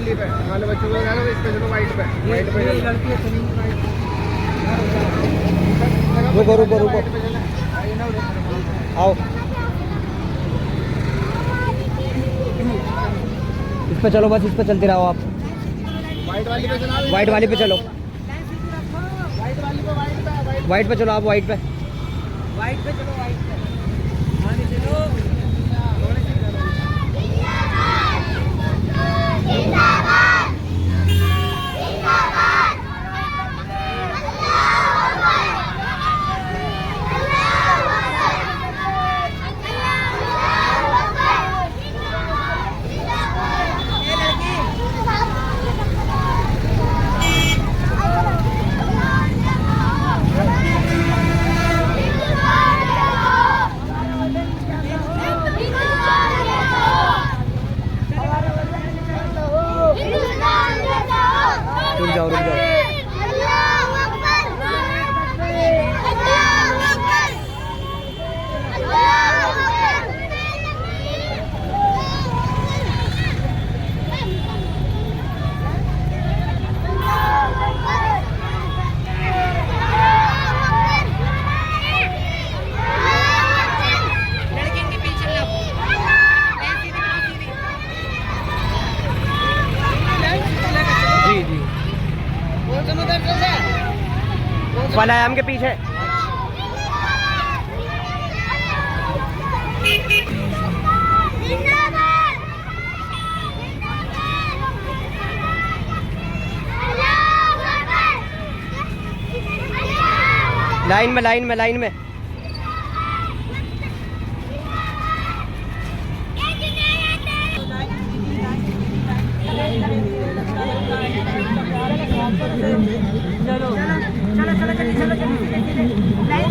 वाली पे वाले बच्चों को लगा दो, इस पे चलो वाइट पे लड़की है चली रुको रुको रुको आओ इस पे चलो, बस इस पे चलते रहो आप। वाइट वाली पे चला, वाइट वाली पे चलो, वाइट वाली पे वाइट पे चलो आप, वाइट पे चलो वाइट पे आगे चलो। रुक जाओ रुक जाओ। जी जी फलायाम के पीछे। लाइन में लाइन में लाइन में। चलो चलो चलो चलो चलो लाइन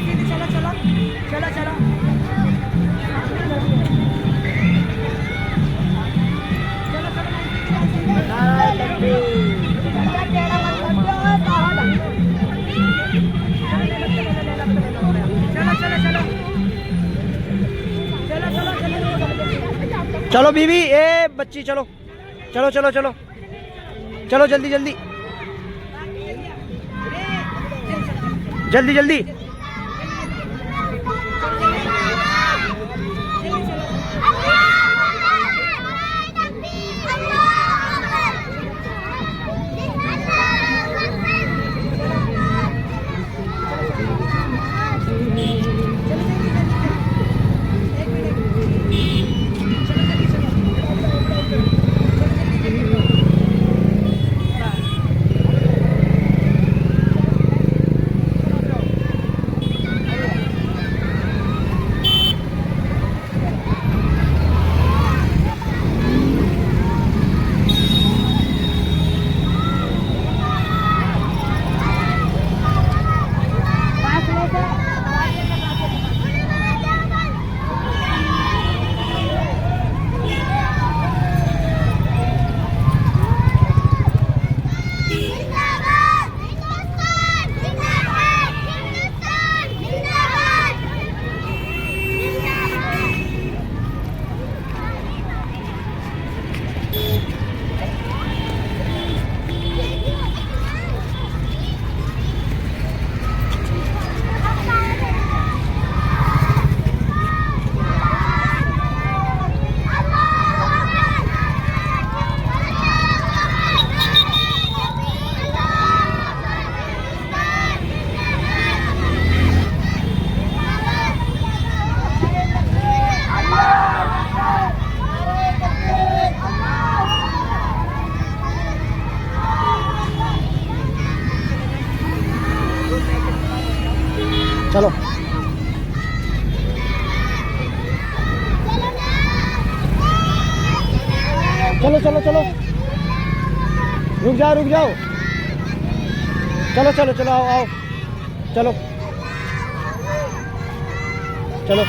सीधी चलो चलो चलो चलो चलो बीवी ए बच्ची चलो चलो चलो चलो चलो जल्दी जल्दी जल्दी जल्दी। चलो चलो चलो चलो रुक जाओ चलो चलो चलो आओ आओ चलो चलो